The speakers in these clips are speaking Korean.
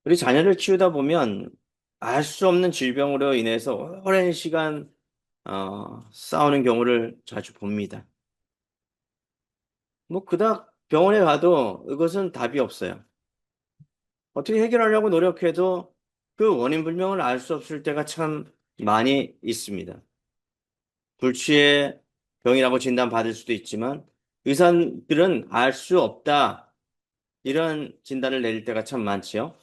우리 자녀를 키우다 보면 알 수 없는 질병으로 인해서 오랜 시간 싸우는 경우를 자주 봅니다. 뭐 그닥 병원에 가도 이것은 답이 없어요. 어떻게 해결하려고 노력해도 그 원인 불명을 알 수 없을 때가 참 많이 있습니다. 불치의 병이라고 진단받을 수도 있지만 의사들은 알 수 없다 이런 진단을 내릴 때가 참 많지요.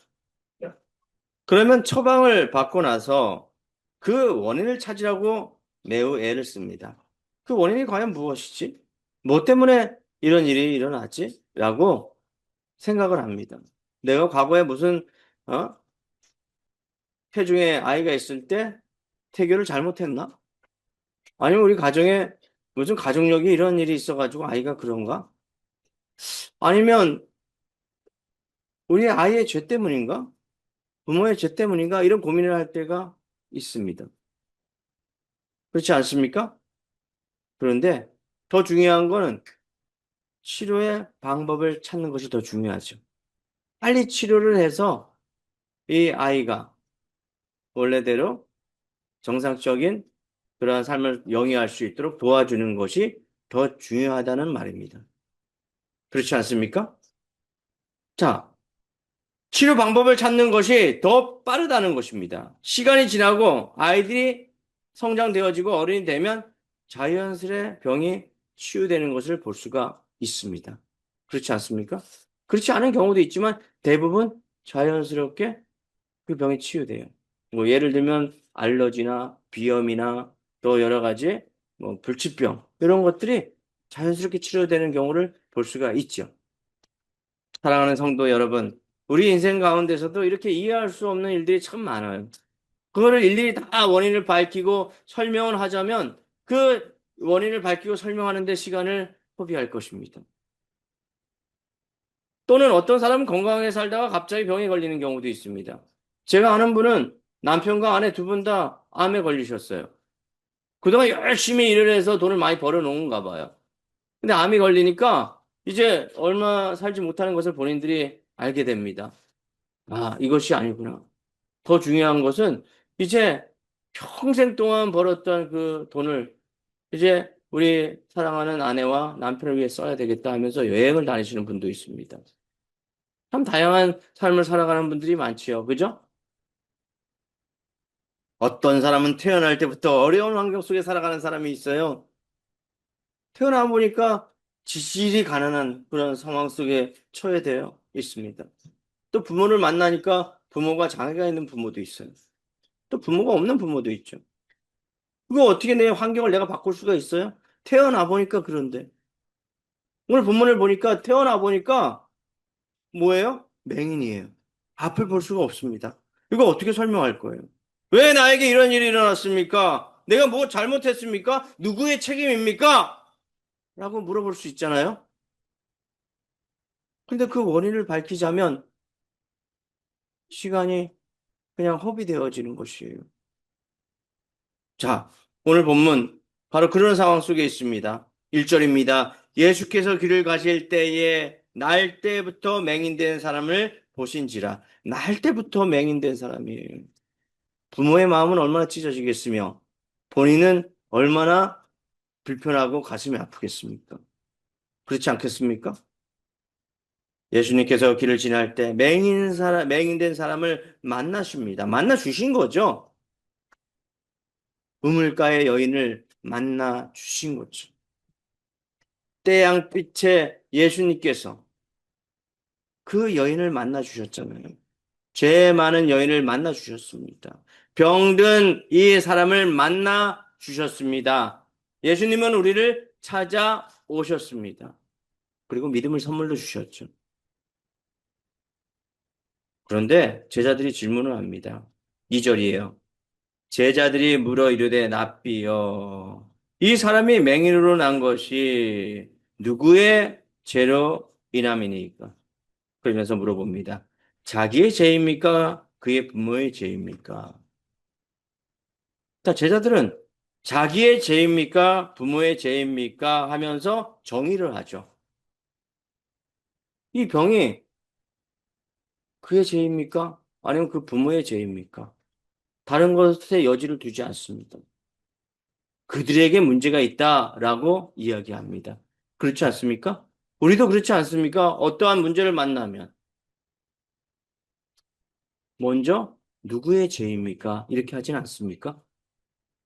그러면 처방을 받고 나서 그 원인을 찾으려고 매우 애를 씁니다. 그 원인이 과연 무엇이지? 뭐 때문에 이런 일이 일어났지? 라고 생각을 합니다. 내가 과거에 무슨 어? 태중에 아이가 있을 때 태교를 잘못했나? 아니면 우리 가정에 무슨 가족력이 이런 일이 있어가지고 아이가 그런가? 아니면 우리 아이의 죄 때문인가? 부모의 죄 때문인가? 이런 고민을 할 때가 있습니다. 그렇지 않습니까? 그런데 더 중요한 거는 치료의 방법을 찾는 것이 더 중요하죠. 빨리 치료를 해서 이 아이가 원래대로 정상적인 그러한 삶을 영위할 수 있도록 도와주는 것이 더 중요하다는 말입니다. 그렇지 않습니까? 자, 치료 방법을 찾는 것이 더 빠르다는 것입니다. 시간이 지나고 아이들이 성장되어지고 어른이 되면 자연스레 병이 치유되는 것을 볼 수가 있습니다. 그렇지 않습니까? 그렇지 않은 경우도 있지만 대부분 자연스럽게 그 병이 치유돼요. 뭐 예를 들면 알러지나 비염이나 또 여러 가지 뭐 불치병 이런 것들이 자연스럽게 치료되는 경우를 볼 수가 있죠. 사랑하는 성도 여러분, 우리 인생 가운데서도 이렇게 이해할 수 없는 일들이 참 많아요. 그거를 일일이 다 원인을 밝히고 설명을 하자면 그 원인을 밝히고 설명하는 데 시간을 소비할 것입니다. 또는 어떤 사람은 건강하게 살다가 갑자기 병에 걸리는 경우도 있습니다. 제가 아는 분은 남편과 아내 두 분 다 암에 걸리셨어요. 그동안 열심히 일을 해서 돈을 많이 벌어 놓은가 봐요. 근데 암이 걸리니까 이제 얼마 살지 못하는 것을 본인들이 알게 됩니다. 아, 이것이 아니구나. 더 중요한 것은 이제 평생 동안 벌었던 그 돈을 이제 우리 사랑하는 아내와 남편을 위해 써야 되겠다 하면서 여행을 다니시는 분도 있습니다. 참 다양한 삶을 살아가는 분들이 많지요. 그죠? 어떤 사람은 태어날 때부터 어려운 환경 속에 살아가는 사람이 있어요. 태어나 보니까 지질이 가난한 그런 상황 속에 처해 되어 있습니다. 또 부모를 만나니까 부모가 장애가 있는 부모도 있어요. 또 부모가 없는 부모도 있죠. 그거 어떻게 내 환경을 내가 바꿀 수가 있어요? 태어나 보니까 그런데. 오늘 본문을 보니까 태어나 보니까 뭐예요? 맹인이에요. 앞을 볼 수가 없습니다. 이거 어떻게 설명할 거예요? 왜 나에게 이런 일이 일어났습니까? 내가 뭐 잘못했습니까? 누구의 책임입니까? 라고 물어볼 수 있잖아요. 근데 그 원인을 밝히자면 시간이 그냥 허비되어지는 것이에요. 자, 오늘 본문 바로 그런 상황 속에 있습니다. 1절입니다. 예수께서 길을 가실 때에 날 때부터 맹인된 사람을 보신지라. 날 때부터 맹인된 사람이에요. 부모의 마음은 얼마나 찢어지겠으며 본인은 얼마나 불편하고 가슴이 아프겠습니까? 그렇지 않겠습니까? 예수님께서 길을 지날 때 맹인된 사람을 만나십니다. 만나 주신 거죠. 우물가의 여인을 만나 주신 거죠. 태양빛에 예수님께서 그 여인을 만나 주셨잖아요. 죄 많은 여인을 만나 주셨습니다. 병든 이 사람을 만나 주셨습니다. 예수님은 우리를 찾아오셨습니다. 그리고 믿음을 선물로 주셨죠. 그런데 제자들이 질문을 합니다. 2절이에요. 제자들이 물어 이르되 랍비여 이 사람이 맹인으로 난 것이 누구의 죄로 인함이니까? 그러면서 물어봅니다. 자기의 죄입니까? 그의 부모의 죄입니까? 자, 제자들은 자기의 죄입니까? 부모의 죄입니까? 하면서 정의를 하죠. 이 병이 그의 죄입니까? 아니면 그 부모의 죄입니까? 다른 것에 여지를 두지 않습니다. 그들에게 문제가 있다라고 이야기합니다. 그렇지 않습니까? 우리도 그렇지 않습니까? 어떠한 문제를 만나면 먼저 누구의 죄입니까? 이렇게 하진 않습니까?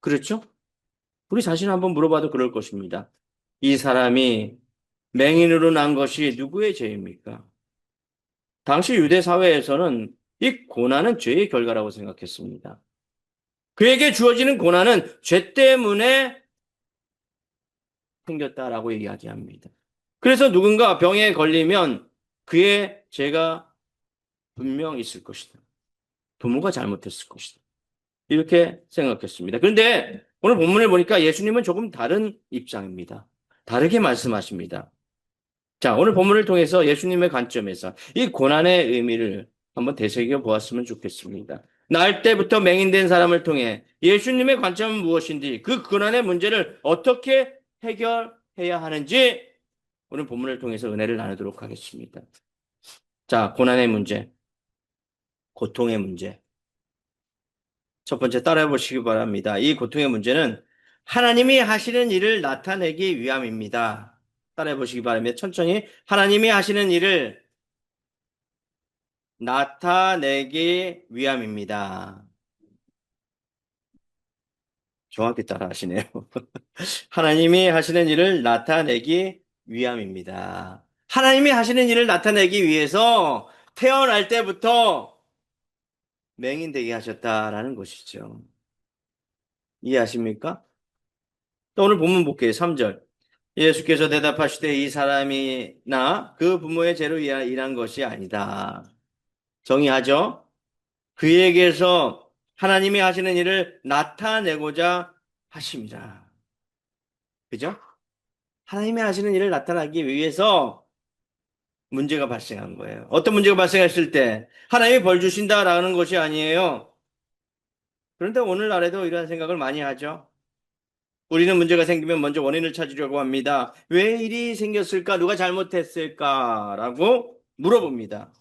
그렇죠? 우리 자신 한번 물어봐도 그럴 것입니다. 이 사람이 맹인으로 난 것이 누구의 죄입니까? 당시 유대 사회에서는 이 고난은 죄의 결과라고 생각했습니다. 그에게 주어지는 고난은 죄 때문에 생겼다라고 이야기합니다. 그래서 누군가 병에 걸리면 그의 죄가 분명 있을 것이다. 부모가 잘못했을 것이다. 이렇게 생각했습니다. 그런데 오늘 본문을 보니까 예수님은 조금 다른 입장입니다. 다르게 말씀하십니다. 자, 오늘 본문을 통해서 예수님의 관점에서 이 고난의 의미를 한번 되새겨 보았으면 좋겠습니다. 날 때부터 맹인된 사람을 통해 예수님의 관점은 무엇인지 그 고난의 문제를 어떻게 해결해야 하는지 오늘 본문을 통해서 은혜를 나누도록 하겠습니다. 자, 고난의 문제, 고통의 문제. 첫 번째 따라해 보시기 바랍니다. 이 고통의 문제는 하나님이 하시는 일을 나타내기 위함입니다. 따라해 보시기 바랍니다. 천천히 하나님이 하시는 일을 나타내기 위함입니다. 정확히 따라 하시네요. 하나님이 하시는 일을 나타내기 위함입니다. 하나님이 하시는 일을 나타내기 위해서 태어날 때부터 맹인되게 하셨다라는 것이죠. 이해하십니까? 또 오늘 본문 볼게요. 3절. 예수께서 대답하시되 이 사람이나 그 부모의 죄로 인한 것이 아니다. 정의하죠? 그에게서 하나님이 하시는 일을 나타내고자 하십니다. 그죠? 하나님이 하시는 일을 나타나기 위해서 문제가 발생한 거예요. 어떤 문제가 발생했을 때 하나님이 벌 주신다라는 것이 아니에요. 그런데 오늘날에도 이러한 생각을 많이 하죠. 우리는 문제가 생기면 먼저 원인을 찾으려고 합니다. 왜 일이 생겼을까? 누가 잘못했을까? 라고 물어봅니다.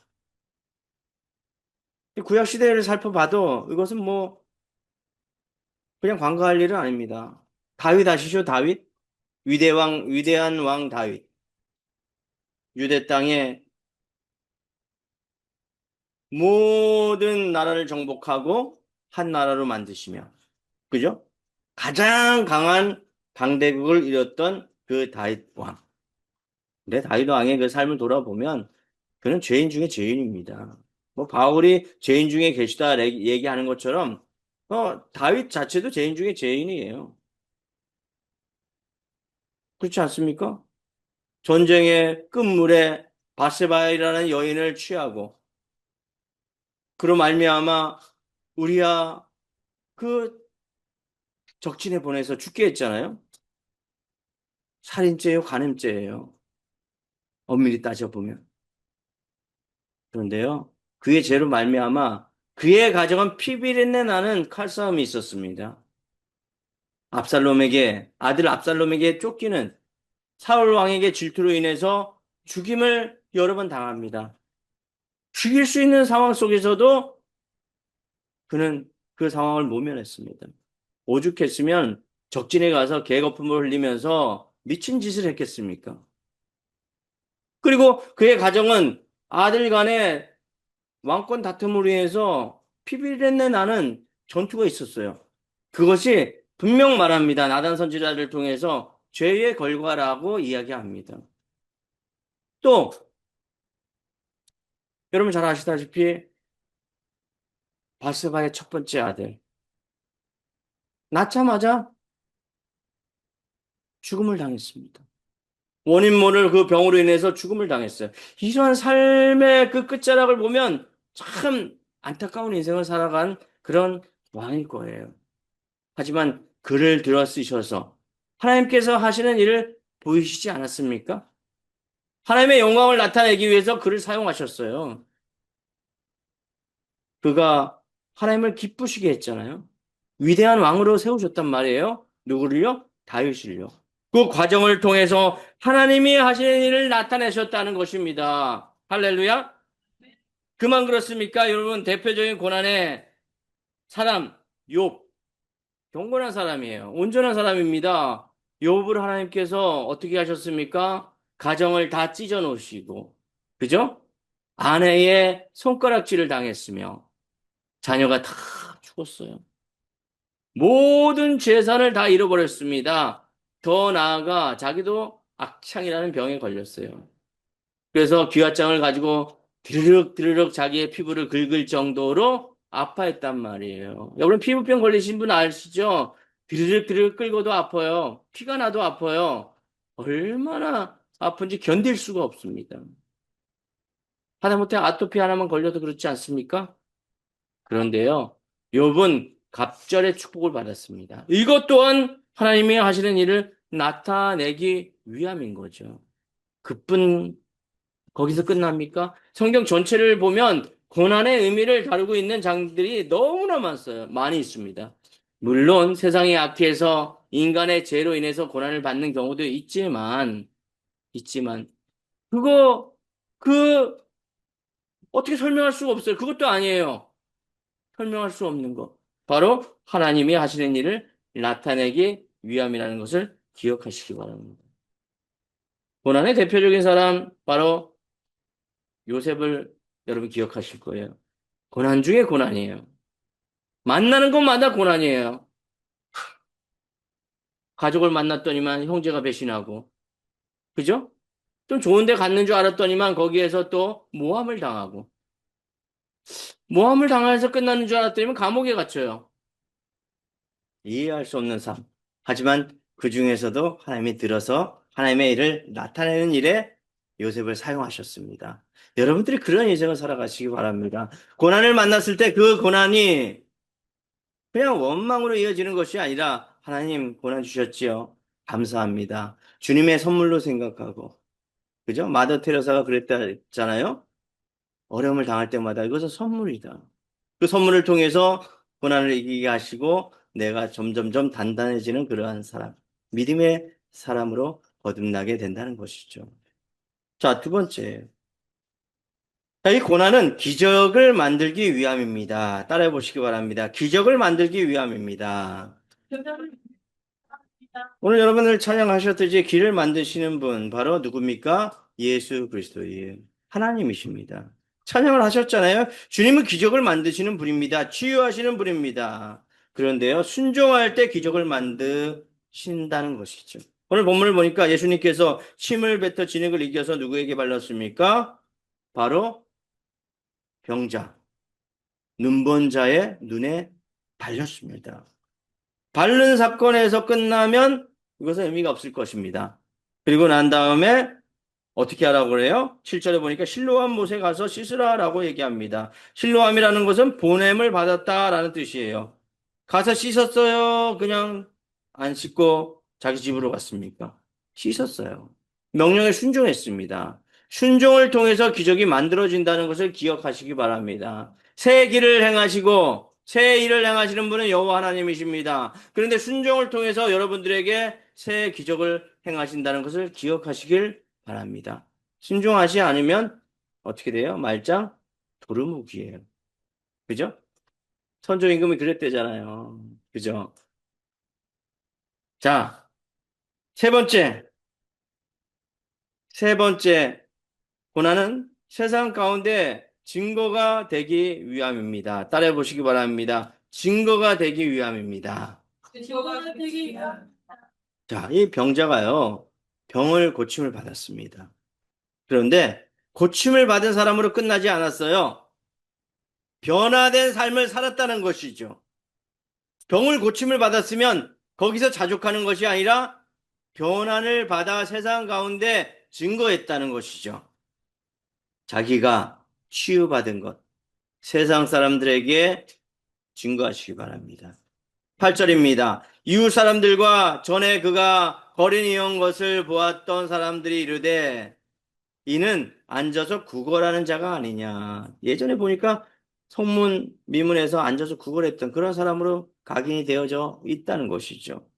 구약 시대를 살펴봐도 이것은 뭐 그냥 관과할 일은 아닙니다. 다윗 아시죠? 다윗? 위대한 왕 다윗. 유대 땅에 모든 나라를 정복하고 한 나라로 만드시며, 그죠? 가장 강한 강대국을 이뤘던 그 다윗 왕. 근데 다윗 왕의 그 삶을 돌아보면 그는 죄인 중에 죄인입니다. 뭐 바울이 죄인 중에 계시다 얘기하는 것처럼 다윗 자체도 죄인 중에 죄인이에요. 그렇지 않습니까? 전쟁의 끝물에 바세바이라는 여인을 취하고 그로 말미암아 우리야 그 적진에 보내서 죽게 했잖아요. 살인죄요, 간음죄예요. 엄밀히 따져보면. 그런데요, 그의 죄로 말미암아 그의 가정은 피비린내 나는 칼싸움이 있었습니다. 아들 압살롬에게 쫓기는 사울 왕에게 질투로 인해서 죽임을 여러 번 당합니다. 죽일 수 있는 상황 속에서도 그는 그 상황을 모면했습니다. 오죽했으면 적진에 가서 개거품을 흘리면서 미친 짓을 했겠습니까? 그리고 그의 가정은 아들 간의 왕권 다툼으로 인해서 피비린내 나는 전투가 있었어요. 그것이 분명 말합니다. 나단 선지자를 통해서 죄의 결과라고 이야기합니다. 또 여러분 잘 아시다시피 바스바의 첫 번째 아들 낳자마자 죽음을 당했습니다. 원인 모를 그 병으로 인해서 죽음을 당했어요. 이러한 삶의 그 끝자락을 보면 참 안타까운 인생을 살아간 그런 왕일 거예요. 하지만 그를 들어 쓰셔서 하나님께서 하시는 일을 보이시지 않았습니까? 하나님의 영광을 나타내기 위해서 그를 사용하셨어요. 그가 하나님을 기쁘시게 했잖아요. 위대한 왕으로 세우셨단 말이에요. 누구를요? 다윗을요. 그 과정을 통해서 하나님이 하시는 일을 나타내셨다는 것입니다. 할렐루야. 그만 그렇습니까? 여러분, 대표적인 고난의 사람, 욥. 경건한 사람이에요. 온전한 사람입니다. 욥을 하나님께서 어떻게 하셨습니까? 가정을 다 찢어 놓으시고, 그죠? 아내의 손가락질을 당했으며, 자녀가 다 죽었어요. 모든 재산을 다 잃어버렸습니다. 더 나아가 자기도 악창이라는 병에 걸렸어요. 그래서 기왓장을 가지고 드르륵 드르륵 자기의 피부를 긁을 정도로 아파했단 말이에요. 여러분 피부병 걸리신 분 아시죠? 드르륵 드르륵 긁어도 아파요. 피가 나도 아파요. 얼마나 아픈지 견딜 수가 없습니다. 하다못해 아토피 하나만 걸려도 그렇지 않습니까? 그런데요, 욥은 갑절의 축복을 받았습니다. 이것 또한 하나님이 하시는 일을 나타내기 위함인 거죠. 그뿐 거기서 끝납니까? 성경 전체를 보면 고난의 의미를 다루고 있는 장들이 너무나 많이 있습니다. 물론 세상이 악해서 인간의 죄로 인해서 고난을 받는 경우도 있지만, 그거, 그, 어떻게 설명할 수가 없어요. 그것도 아니에요. 설명할 수 없는 거. 바로 하나님이 하시는 일을 나타내기 위함이라는 것을 기억하시기 바랍니다. 고난의 대표적인 사람, 바로 요셉을 여러분 기억하실 거예요. 고난 중에 고난이에요. 만나는 것마다 고난이에요. 가족을 만났더니만 형제가 배신하고, 그죠? 좀 좋은 데 갔는 줄 알았더니만 거기에서 또 모함을 당하고, 모함을 당해서 끝나는 줄 알았더니만 감옥에 갇혀요. 이해할 수 없는 삶. 하지만 그 중에서도 하나님이 들어서 하나님의 일을 나타내는 일에 요셉을 사용하셨습니다. 여러분들이 그런 인생을 살아가시기 바랍니다. 고난을 만났을 때 그 고난이 그냥 원망으로 이어지는 것이 아니라 하나님 고난 주셨지요. 감사합니다. 주님의 선물로 생각하고. 그죠? 마더 테레사가 그랬잖아요. 어려움을 당할 때마다 이것은 선물이다. 그 선물을 통해서 고난을 이기게 하시고 내가 점점점 단단해지는 그러한 사람, 믿음의 사람으로 거듭나게 된다는 것이죠. 자, 두 번째. 자, 이 고난은 기적을 만들기 위함입니다. 따라해 보시기 바랍니다. 기적을 만들기 위함입니다. 오늘 여러분을 찬양하셨듯이 길을 만드시는 분 바로 누굽니까? 예수 그리스도예요. 하나님이십니다. 찬양을 하셨잖아요. 주님은 기적을 만드시는 분입니다. 치유하시는 분입니다. 그런데요, 순종할 때 기적을 만드신다는 것이죠. 오늘 본문을 보니까 예수님께서 침을 뱉어 진흙을 이겨서 누구에게 발랐습니까? 바로 병자, 눈본 자의 눈에 발렸습니다. 바른 사건에서 끝나면 이것은 의미가 없을 것입니다. 그리고 난 다음에 어떻게 하라고 그래요? 7절에 보니까 실로암 못에 가서 씻으라라고 얘기합니다. 실로암이라는 것은 보냄을 받았다라는 뜻이에요. 가서 씻었어요? 그냥 안 씻고 자기 집으로 갔습니까? 씻었어요. 명령에 순종했습니다. 순종을 통해서 기적이 만들어진다는 것을 기억하시기 바랍니다. 새 길을 행하시고 새 일을 행하시는 분은 여호와 하나님이십니다. 그런데 순종을 통해서 여러분들에게 새 기적을 행하신다는 것을 기억하시길 바랍니다. 순종하지 않으면 어떻게 돼요? 말짱 도루묵이에요. 그죠? 선조 임금이 그랬대잖아요. 그죠? 자, 세 번째. 세 번째 고난은 세상 가운데 증거가 되기 위함입니다. 따라해 보시기 바랍니다. 증거가 되기 위함입니다. 증거가 되기 위함. 자, 이 병자가요, 병을 고침을 받았습니다. 그런데 고침을 받은 사람으로 끝나지 않았어요. 변화된 삶을 살았다는 것이죠. 병을 고침을 받았으면 거기서 자족하는 것이 아니라 변환을 받아 세상 가운데 증거했다는 것이죠. 자기가 치유받은 것, 세상 사람들에게 증거하시기 바랍니다. 8절입니다. 이웃 사람들과 전에 그가 거린이온 것을 보았던 사람들이 이르되 이는 앉아서 구걸하는 자가 아니냐. 예전에 보니까 성문 미문에서 앉아서 구걸했던 그런 사람으로 각인이 되어져 있다는 것이죠.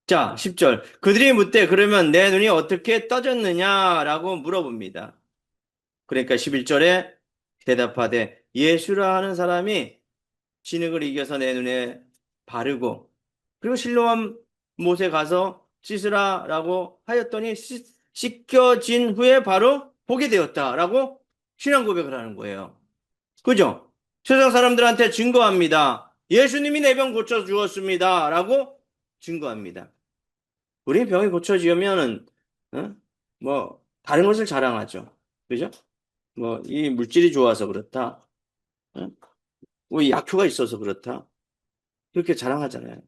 자, 10절. 그들이 묻되 그러면 내 눈이 어떻게 떠졌느냐라고 물어봅니다. 그러니까 11절에 대답하되 예수라 하는 사람이 진흙을 이겨서 내 눈에 바르고 그리고 실로암 못에 가서 씻으라라고 하였더니 씻겨진 후에 바로 보게 되었다라고 신앙 고백을 하는 거예요. 그죠? 세상 사람들한테 증거합니다. 예수님이 내 병 고쳐 주었습니다. 라고 증거합니다. 우리 병이 고쳐지면은, 어? 뭐, 다른 것을 자랑하죠. 그죠? 뭐, 이 물질이 좋아서 그렇다. 어? 뭐, 약효가 있어서 그렇다. 그렇게 자랑하잖아요.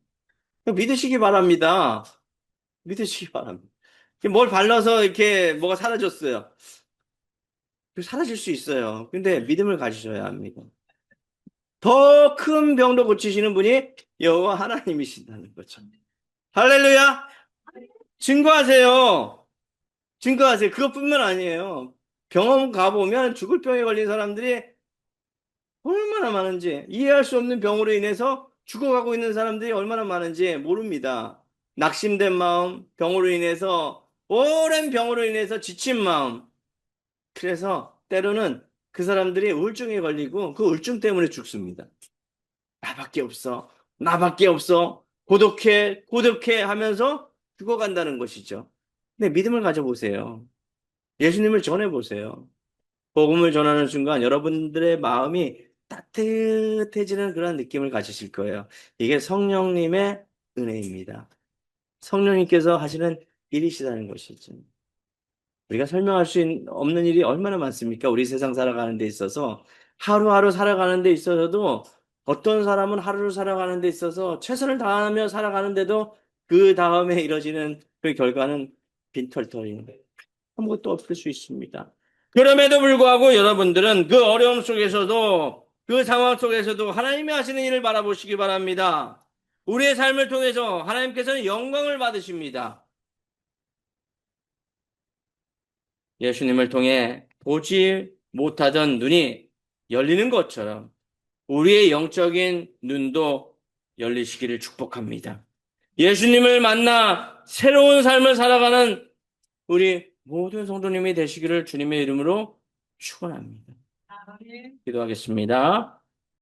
믿으시기 바랍니다. 믿으시기 바랍니다. 뭘 발라서 이렇게 뭐가 사라졌어요. 사라질 수 있어요. 근데 믿음을 가지셔야 합니다. 더 큰 병도 고치시는 분이 여호와 하나님이신다는 거죠. 할렐루야! 증거하세요. 증거하세요. 그것뿐만 아니에요. 병원 가보면 죽을 병에 걸린 사람들이 얼마나 많은지, 이해할 수 없는 병으로 인해서 죽어가고 있는 사람들이 얼마나 많은지 모릅니다. 낙심된 마음, 병으로 인해서, 오랜 병으로 인해서 지친 마음. 그래서 때로는 그 사람들이 우울증에 걸리고 그 우울증 때문에 죽습니다. 나밖에 없어. 나밖에 없어. 고독해, 고독해 하면서 죽어간다는 것이죠. 근데 믿음을 가져보세요. 예수님을 전해보세요. 복음을 전하는 순간 여러분들의 마음이 따뜻해지는 그런 느낌을 가지실 거예요. 이게 성령님의 은혜입니다. 성령님께서 하시는 일이시다는 것이죠. 우리가 설명할 수 없는 일이 얼마나 많습니까? 우리 세상 살아가는 데 있어서 하루하루 살아가는 데 있어서도 어떤 사람은 하루를 살아가는 데 있어서 최선을 다하며 살아가는데도 그 다음에 이뤄지는 그 결과는 빈털터리는 아무것도 없을 수 있습니다. 그럼에도 불구하고 여러분들은 그 어려움 속에서도 그 상황 속에서도 하나님이 하시는 일을 바라보시기 바랍니다. 우리의 삶을 통해서 하나님께서는 영광을 받으십니다. 예수님을 통해 보지 못하던 눈이 열리는 것처럼 우리의 영적인 눈도 열리시기를 축복합니다. 예수님을 만나 새로운 삶을 살아가는 우리 모든 성도님이 되시기를 주님의 이름으로 축원합니다. 아멘. 기도하겠습니다.